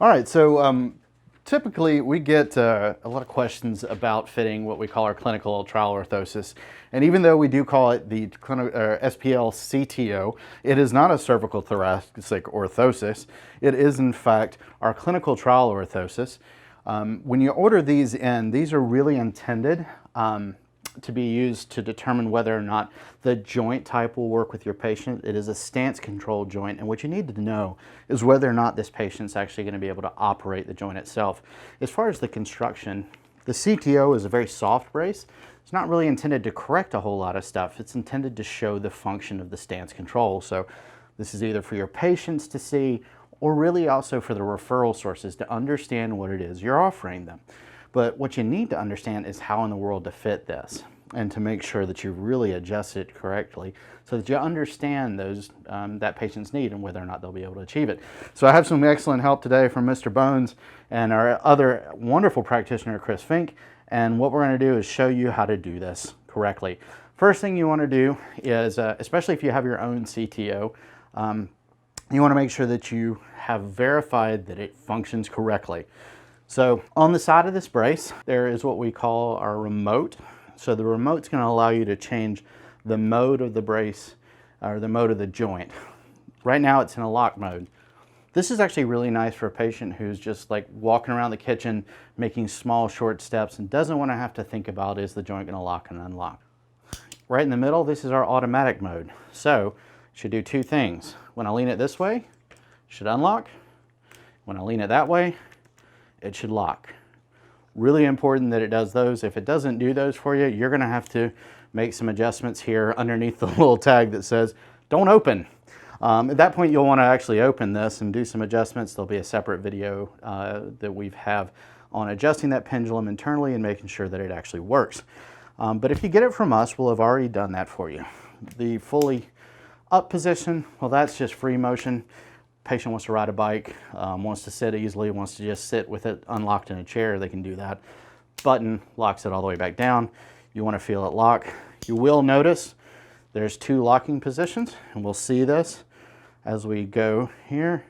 All right, so typically we get a lot of questions about fitting what we call our clinical trial orthosis. And even though we do call it the SPL2, it is not a cervical thoracic orthosis. It is in fact our clinical trial orthosis. When you order these in, these are really intended to be used to determine whether or not the joint type will work with your patient. It is a stance control joint, and what you need to know is whether or not this patient's actually going to be able to operate the joint itself. As far as the construction, the CTO is a very soft brace. It's not really intended to correct a whole lot of stuff. It's intended to show the function of the stance control. So this is either for your patients to see or really also for the referral sources to understand what it is you're offering them. But what you need to understand is how in the world to fit this and to make sure that you really adjust it correctly so that you understand those that patient's need and whether or not they'll be able to achieve it. So I have some excellent help today from Mr. Bones and our other wonderful practitioner, Chris Fink. And what we're going to do is show you how to do this correctly. First thing you want to do is, especially if you have your own CTO, you want to make sure that you have verified that it functions correctly. So on the side of this brace, there is what we call our remote. So the remote's going to allow you to change the mode of the brace or the mode of the joint. Right now it's in a lock mode. This is actually really nice for a patient who's just like walking around the kitchen, making small short steps and doesn't want to have to think about, is the joint going to lock and unlock. Right in the middle, this is our automatic mode. So it should do two things. When I lean it this way, it should unlock. When I lean it that way, it should lock. Really important that it does those. If it doesn't do those for you, you're going to have to make some adjustments here underneath the little tag that says don't open. At that point you'll want to actually open this and do some adjustments. There'll be a separate video that we have on adjusting that pendulum internally and making sure that it actually works. But if you get it from us, we'll have already done that for you. The fully up position, well, that's just free motion. Patient wants to ride a bike, wants to sit easily, wants to just sit with it unlocked in a chair, they can do that. Button locks it all the way back down. You want to feel it lock. You will notice there's two locking positions, and we'll see this as we go here.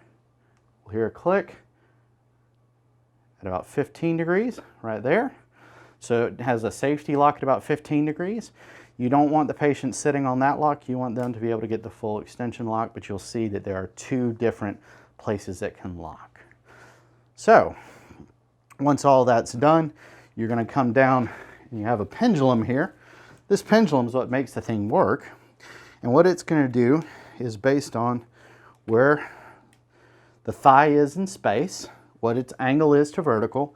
We'll hear a click at about 15 degrees right there. So it has a safety lock at about 15 degrees. You don't want the patient sitting on that lock. You want them to be able to get the full extension lock, but you'll see that there are two different places that can lock. So once all that's done, you're going to come down and you have a pendulum here. This pendulum is what makes the thing work. And what it's going to do is based on where the thigh is in space, what its angle is to vertical,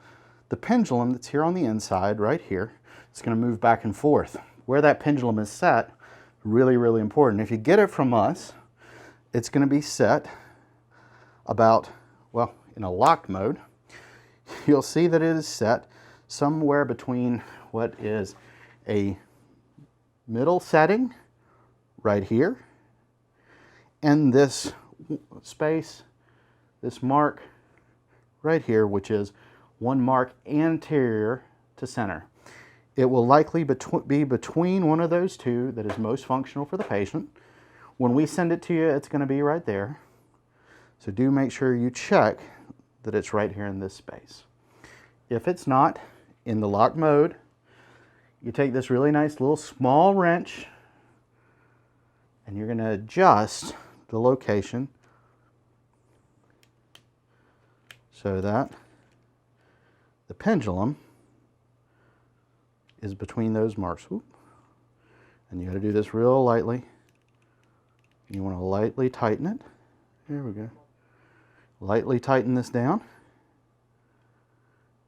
the pendulum that's here on the inside right here is going to move back and forth. Where that pendulum is set, really, really important. If you get it from us, it's going to be set about, well, in a locked mode. You'll see that it is set somewhere between what is a middle setting right here and this space, this mark right here, which is one mark anterior to center. It will likely be between one of those two that is most functional for the patient. When we send it to you, it's going to be right there. So do make sure you check that it's right here in this space. If it's not in the lock mode, you take this really nice little small wrench and you're going to adjust the location so that the pendulum is between those marks. Oop. And you got to do this real lightly. You want to lightly tighten it. Here we go. Lightly tighten this down.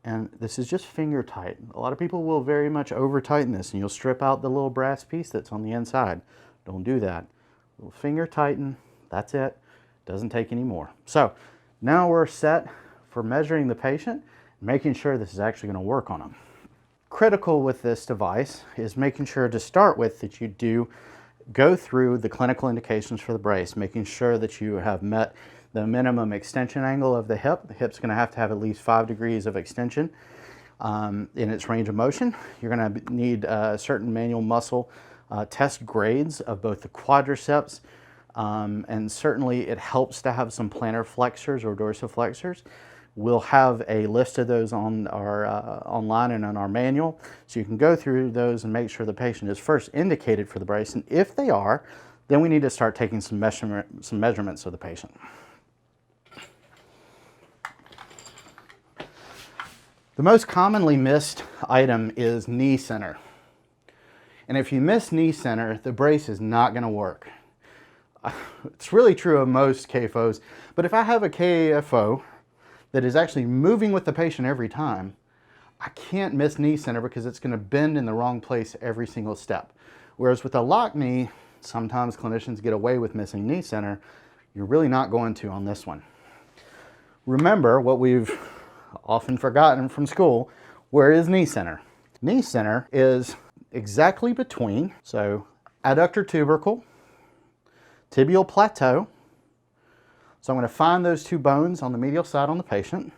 And this is just finger tight. A lot of people will very much over tighten this and you'll strip out the little brass piece that's on the inside. Don't do that. Little finger tighten, that's it. Doesn't take any more. So now we're set for measuring the patient, making sure this is actually going to work on them. Critical with this device is making sure to start with that you do go through the clinical indications for the brace, making sure that you have met the minimum extension angle of the hip. The hip's going to have at least 5 degrees of extension in its range of motion. You're going to need certain manual muscle test grades of both the quadriceps, and certainly it helps to have some plantar flexors or dorsiflexors. We'll have a list of those on our online and on our manual, so you can go through those and make sure the patient is first indicated for the brace, and if they are, then we need to start taking some measurements of the patient. The most commonly missed item is knee center. And if you miss knee center, the brace is not going to work. It's really true of most KFOs, but if I have a KFO that is actually moving with the patient every time, I can't miss knee center because it's going to bend in the wrong place every single step. Whereas with a lock knee, sometimes clinicians get away with missing knee center. You're really not going to on this one. Remember what we've often forgotten from school, where is knee center? Knee center is exactly between, so adductor tubercle, tibial plateau. So I'm going to find those two bones on the medial side on the patient.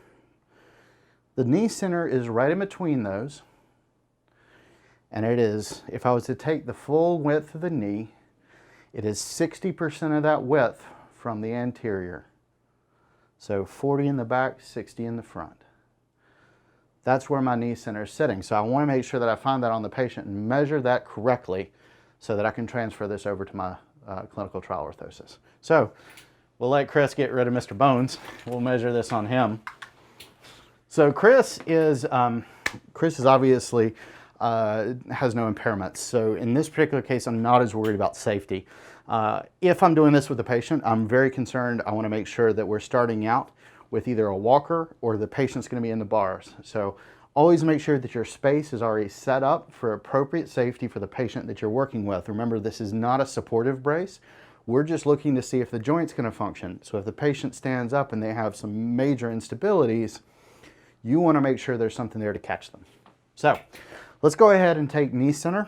The knee center is right in between those. And it is, if I was to take the full width of the knee, it is 60% of that width from the anterior. So 40 in the back, 60 in the front. That's where my knee center is sitting. So I want to make sure that I find that on the patient and measure that correctly so that I can transfer this over to my clinical trial orthosis. So we'll let Chris get rid of Mr. Bones. We'll measure this on him. So Chris is obviously has no impairments. So in this particular case, I'm not as worried about safety. If I'm doing this with a patient, I'm very concerned. I want to make sure that we're starting out with either a walker or the patient's going to be in the bars. So always make sure that your space is already set up for appropriate safety for the patient that you're working with. Remember, this is not a supportive brace. We're just looking to see if the joint's going to function. So if the patient stands up and they have some major instabilities, you want to make sure there's something there to catch them. So let's go ahead and take knee center.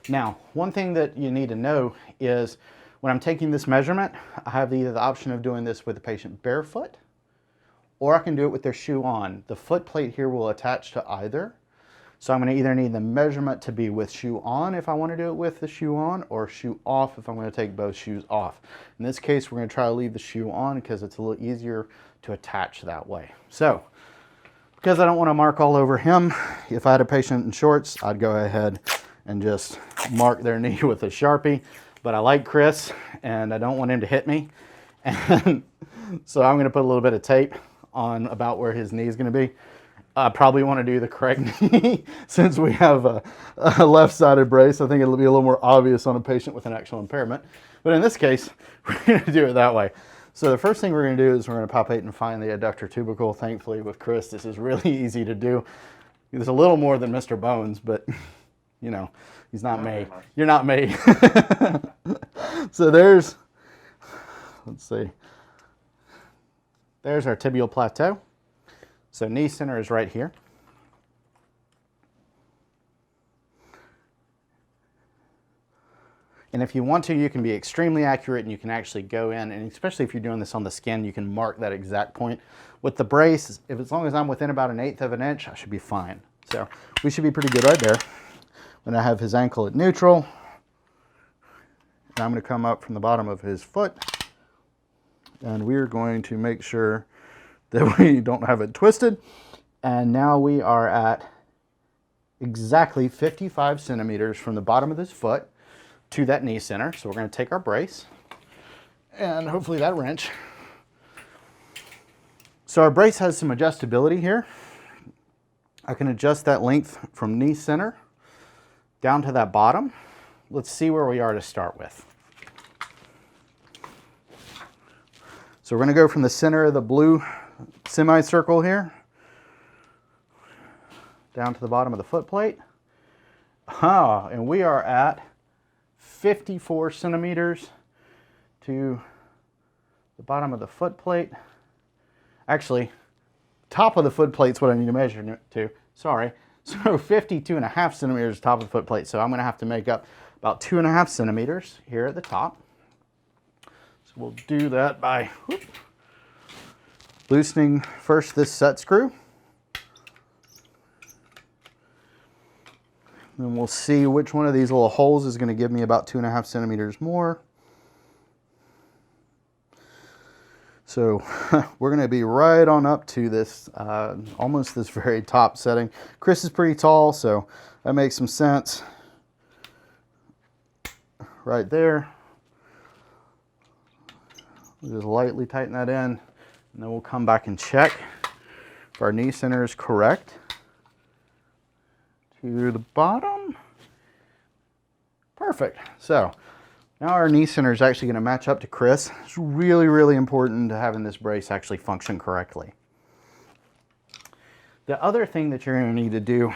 Now, one thing that you need to know is when I'm taking this measurement, I have either the option of doing this with the patient barefoot, or I can do it with their shoe on. The foot plate here will attach to either. So I'm going to either need the measurement to be with shoe on if I want to do it with the shoe on, or shoe off if I'm going to take both shoes off. In this case, we're going to try to leave the shoe on because it's a little easier to attach that way. So, because I don't want to mark all over him, if I had a patient in shorts, I'd go ahead and just mark their knee with a Sharpie. But I like Chris, and I don't want him to hit me. And so I'm going to put a little bit of tape on about where his knee is going to be. I probably want to do the correct knee since we have a left-sided brace. I think it'll be a little more obvious on a patient with an actual impairment. But in this case, we're going to do it that way. So the first thing we're going to do is we're going to palpate and find the adductor tubercle. Thankfully, with Chris, this is really easy to do. It's a little more than Mr. Bones, but you know, he's not me. You're not me. So there's, let's see, there's our tibial plateau. So knee center is right here. And if you want to, you can be extremely accurate and you can actually go in, and especially if you're doing this on the skin, you can mark that exact point. With the brace, if as long as I'm within about 1/8 of an inch, I should be fine. So we should be pretty good right there. When I have his ankle at neutral, and I'm going to come up from the bottom of his foot, and we're going to make sure that we don't have it twisted. And now we are at exactly 55 centimeters from the bottom of his foot to that knee center. So we're going to take our brace and hopefully that wrench. So our brace has some adjustability here. I can adjust that length from knee center down to that bottom. Let's see where we are to start with. So we're going to go from the center of the blue semicircle here down to the bottom of the foot plate. And we are at 54 centimeters to the bottom of the foot plate. Actually, top of the foot plate is what I need to measure to. Sorry. So 52.5 centimeters top of the foot plate. So I'm going to have to make up about 2.5 centimeters here at the top. So we'll do that by loosening first this set screw. Then we'll see which one of these little holes is going to give me about 2.5 centimeters more. So we're going to be right on up to this, almost this very top setting. Chris is pretty tall, so that makes some sense. Right there. We'll just lightly tighten that in, and then we'll come back and check if our knee center is correct. To the bottom. Perfect. So now our knee center is actually going to match up to Chris. It's really, really important to having this brace actually function correctly. The other thing that you're going to need to do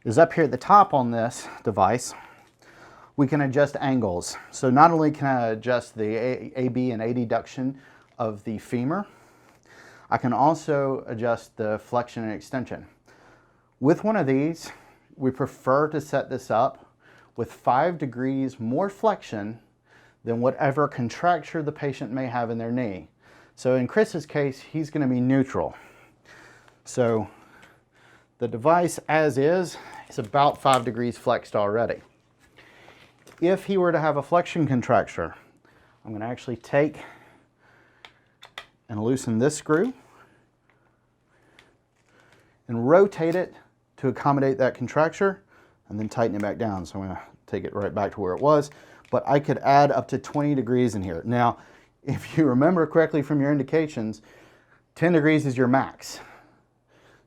is up here at the top on this device, we can adjust angles. So not only can I adjust the AB and adduction of the femur, I can also adjust the flexion and extension. With one of these, we prefer to set this up with 5 degrees more flexion than whatever contracture the patient may have in their knee. So in Chris's case, he's going to be neutral. So the device as is about 5 degrees flexed already. If he were to have a flexion contracture, I'm going to actually take and loosen this screw and rotate it to accommodate that contracture, and then tighten it back down. So I'm going to take it right back to where it was, but I could add up to 20 degrees in here. Now, if you remember correctly from your indications, 10 degrees is your max.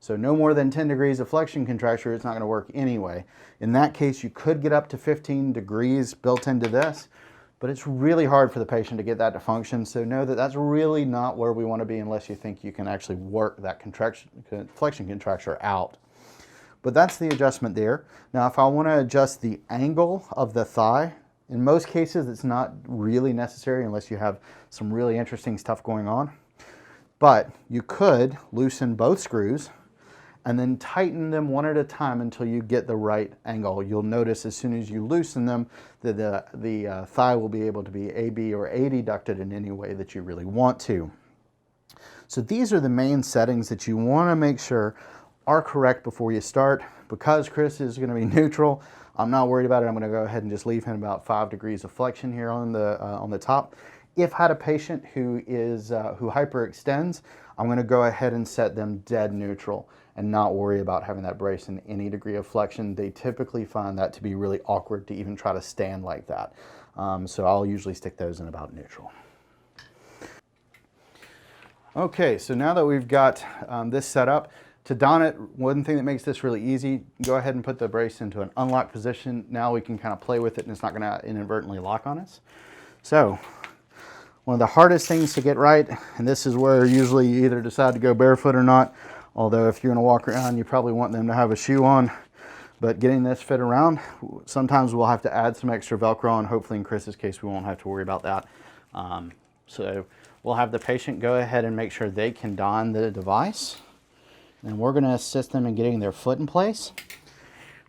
So no more than 10 degrees of flexion contracture, it's not going to work anyway. In that case, you could get up to 15 degrees built into this, but it's really hard for the patient to get that to function. So know that that's really not where we want to be unless you think you can actually work that flexion contracture out. But that's the adjustment there. Now, if I want to adjust the angle of the thigh, in most cases, it's not really necessary unless you have some really interesting stuff going on. But you could loosen both screws and then tighten them one at a time until you get the right angle. You'll notice as soon as you loosen them that the thigh will be able to be AB or adducted in any way that you really want to. So these are the main settings that you want to make sure are correct before you start. Because Chris is going to be neutral, I'm not worried about it. I'm going to go ahead and just leave him about 5 degrees of flexion here on the top. If I had a patient who hyperextends, I'm going to go ahead and set them dead neutral and not worry about having that brace in any degree of flexion. They typically find that to be really awkward to even try to stand like that. So I'll usually stick those in about neutral. Okay, so now that we've got this set up, to don it, one thing that makes this really easy, go ahead and put the brace into an unlocked position. Now we can kind of play with it and it's not going to inadvertently lock on us. So one of the hardest things to get right, and this is where usually you either decide to go barefoot or not, although if you're going to walk around, you probably want them to have a shoe on. But getting this fit around, sometimes we'll have to add some extra Velcro on. Hopefully in Chris's case, we won't have to worry about that. So we'll have the patient go ahead and make sure they can don the device. And we're going to assist them in getting their foot in place.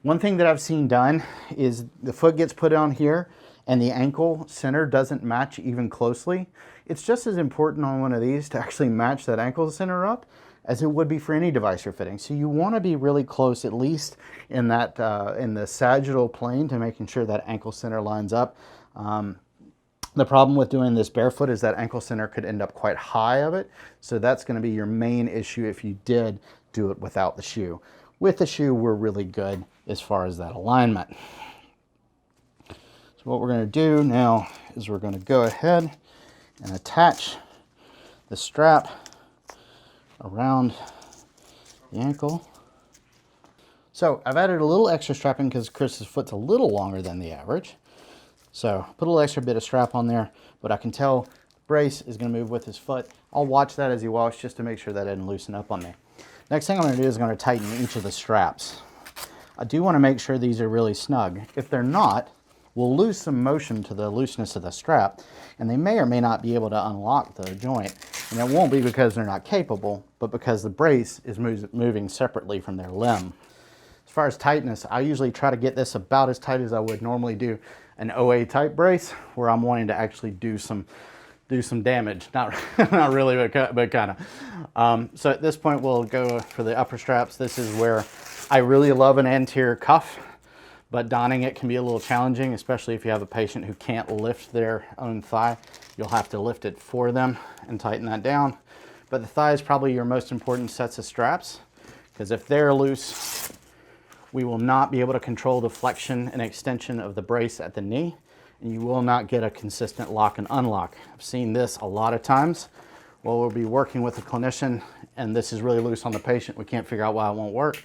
One thing that I've seen done is the foot gets put on here and the ankle center doesn't match even closely. It's just as important on one of these to actually match that ankle center up as it would be for any device you're fitting. So you want to be really close, at least in that in the sagittal plane, to making sure that ankle center lines up. The problem with doing this barefoot is that ankle center could end up quite high of it. So that's going to be your main issue if you did do it without the shoe. With the shoe, we're really good as far as that alignment. So what we're going to do now is we're going to go ahead and attach the strap around the ankle. So I've added a little extra strapping because Chris's foot's a little longer than the average. So put a little extra bit of strap on there, but I can tell the brace is going to move with his foot. I'll watch that as he walks just to make sure that it doesn't loosen up on me. Next thing I'm going to do is I'm going to tighten each of the straps. I do want to make sure these are really snug. If they're not, we'll lose some motion to the looseness of the strap, and they may or may not be able to unlock the joint. And it won't be because they're not capable, but because the brace is moving separately from their limb. As far as tightness, I usually try to get this about as tight as I would normally do an OA type brace, where I'm wanting to actually do some damage. Not really, but kind of. So at this point, we'll go for the upper straps. This is where I really love an anterior cuff, but donning it can be a little challenging, especially if you have a patient who can't lift their own thigh. You'll have to lift it for them and tighten that down. But the thigh is probably your most important sets of straps, because if they're loose, we will not be able to control the flexion and extension of the brace at the knee, and you will not get a consistent lock and unlock. I've seen this a lot of times. Well, we'll be working with a clinician and this is really loose on the patient. We can't figure out why it won't work.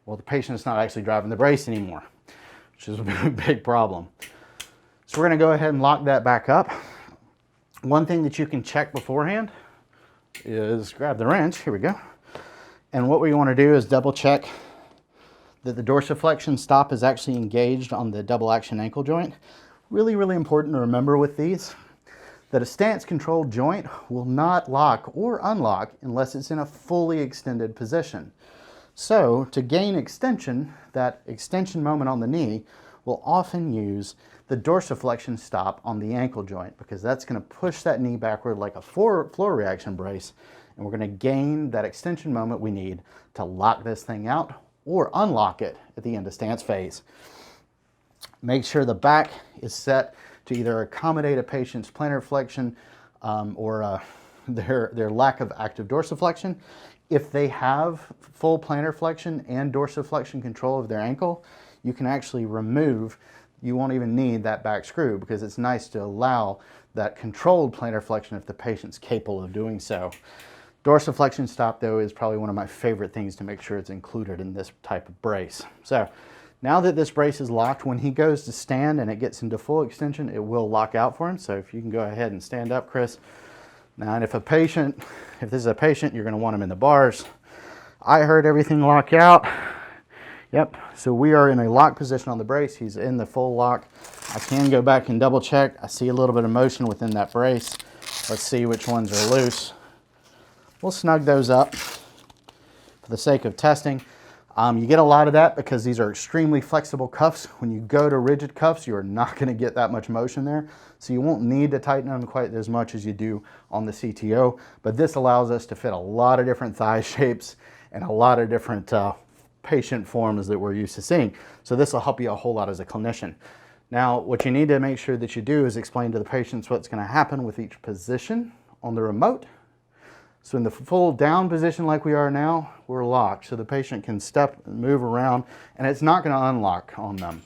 Well, the patient's not actually driving the brace anymore, which is a big problem. So we're gonna go ahead and lock that back up. One thing that you can check beforehand is grab the wrench, here we go. And what we wanna do is double check that the dorsiflexion stop is actually engaged on the double action ankle joint. Really, really important to remember with these, that a stance controlled joint will not lock or unlock unless it's in a fully extended position. So to gain extension, that extension moment on the knee will often use the dorsiflexion stop on the ankle joint, because that's going to push that knee backward like a floor reaction brace, and we're going to gain that extension moment we need to lock this thing out or unlock it at the end of stance phase. Make sure the back is set to either accommodate a patient's plantar flexion or their lack of active dorsiflexion. If they have full plantar flexion and dorsiflexion control of their ankle, you can actually remove, you won't even need that back screw, because it's nice to allow that controlled plantar flexion if the patient's capable of doing so. Dorsiflexion stop, though, is probably one of my favorite things to make sure it's included in this type of brace. So now that this brace is locked, when he goes to stand and it gets into full extension, it will lock out for him. So if you can go ahead and stand up, Chris. Now, and if this is a patient, you're going to want him in the bars. I heard everything lock out. Yep, so we are in a lock position on the brace. He's in the full lock. I can go back and double check. I see a little bit of motion within that brace. Let's see which ones are loose. We'll snug those up for the sake of testing. You get a lot of that because these are extremely flexible cuffs. When you go to rigid cuffs, you are not going to get that much motion there. So you won't need to tighten them quite as much as you do on the CTO. But this allows us to fit a lot of different thigh shapes and a lot of different patient forms that we're used to seeing. So this will help you a whole lot as a clinician. Now, what you need to make sure that you do is explain to the patients what's going to happen with each position on the remote. So in the full down position like we are now, we're locked. So the patient can step and move around, and it's not going to unlock on them.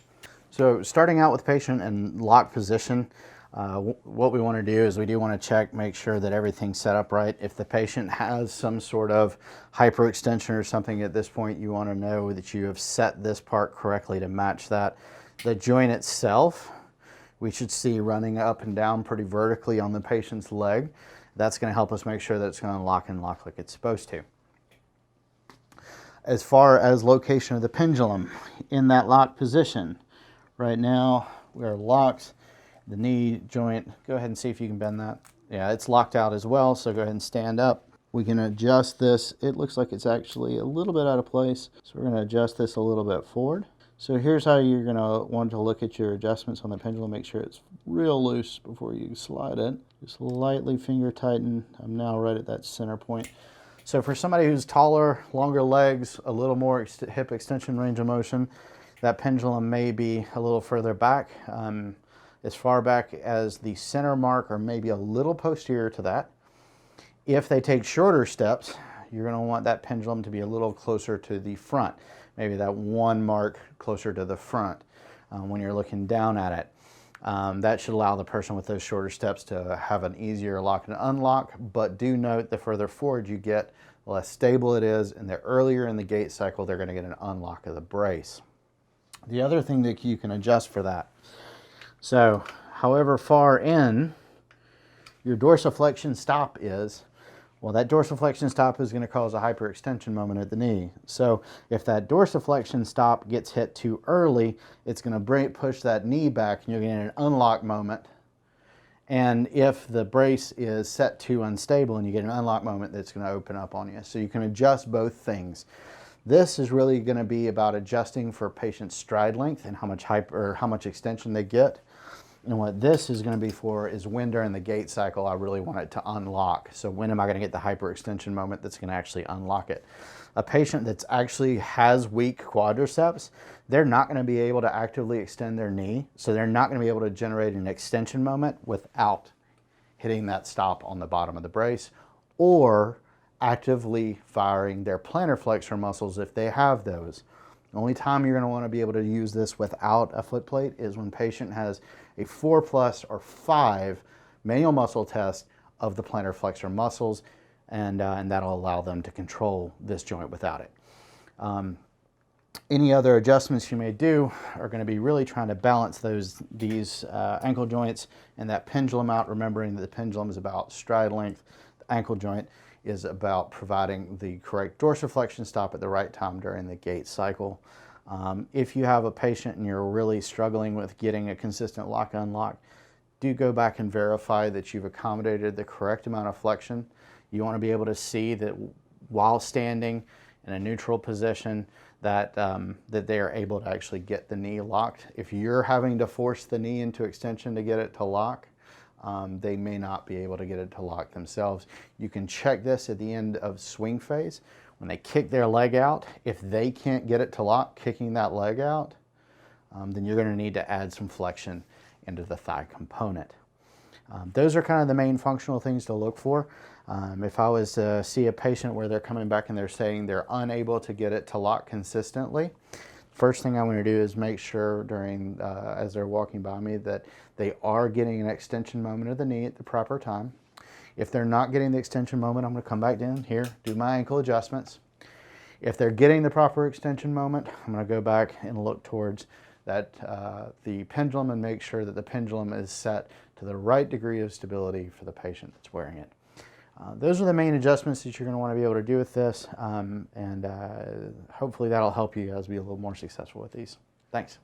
So starting out with patient in lock position, what we want to do is we do want to check, make sure that everything's set up right. If the patient has some sort of hyperextension or something at this point, you want to know that you have set this part correctly to match that. The joint itself, we should see running up and down pretty vertically on the patient's leg. That's going to help us make sure that it's going to lock and lock like it's supposed to. As far as location of the pendulum, in that locked position, right now we are locked. The knee joint, go ahead and see if you can bend that. Yeah, it's locked out as well, so go ahead and stand up. We can adjust this. It looks like it's actually a little bit out of place, so we're going to adjust this a little bit forward. So here's how you're going to want to look at your adjustments on the pendulum. Make sure it's real loose before you slide it. Just lightly finger tighten. I'm now right at that center point. So for somebody who's taller, longer legs, a little more hip extension range of motion, that pendulum may be a little further back, as far back as the center mark or maybe a little posterior to that. If they take shorter steps, you're going to want that pendulum to be a little closer to the front. Maybe that one mark closer to the front when you're looking down at it. That should allow the person with those shorter steps to have an easier lock and unlock, but do note the further forward you get, the less stable it is, and the earlier in the gait cycle they're going to get an unlock of the brace. The other thing that you can adjust for that, so however far in your dorsiflexion stop is, well, that dorsiflexion stop is going to cause a hyperextension moment at the knee. So if that dorsiflexion stop gets hit too early, it's going to push that knee back and you're getting an unlock moment. And if the brace is set too unstable and you get an unlock moment, that's going to open up on you. So you can adjust both things. This is really going to be about adjusting for patient's stride length and how much extension they get. And what this is going to be for is when during the gait cycle I really want it to unlock. So when am I going to get the hyperextension moment that's going to actually unlock it? A patient that's actually has weak quadriceps, they're not going to be able to actively extend their knee, so they're not going to be able to generate an extension moment without hitting that stop on the bottom of the brace or actively firing their plantar flexor muscles if they have those. The only time you're going to want to be able to use this without a foot plate is when patient has a 4+ or 5 manual muscle test of the plantar flexor muscles, and that'll allow them to control this joint without it. Any other adjustments you may do are going to be really trying to balance these ankle joints and that pendulum out, remembering that the pendulum is about stride length. The ankle joint is about providing the correct dorsiflexion stop at the right time during the gait cycle. If you have a patient and you're really struggling with getting a consistent lock-unlock, do go back and verify that you've accommodated the correct amount of flexion. You want to be able to see that while standing in a neutral position that they are able to actually get the knee locked. If you're having to force the knee into extension to get it to lock, they may not be able to get it to lock themselves. You can check this at the end of swing phase. When they kick their leg out, if they can't get it to lock kicking that leg out, then you're going to need to add some flexion into the thigh component. Those are kind of the main functional things to look for. If I was to see a patient where they're coming back and they're saying they're unable to get it to lock consistently, first thing I want to do is make sure during, as they're walking by me, that they are getting an extension moment of the knee at the proper time. If they're not getting the extension moment, I'm going to come back down here, do my ankle adjustments. If they're getting the proper extension moment, I'm going to go back and look towards that the pendulum and make sure that the pendulum is set to the right degree of stability for the patient that's wearing it. Those are the main adjustments that you're going to want to be able to do with this, and hopefully that'll help you guys be a little more successful with these. Thanks.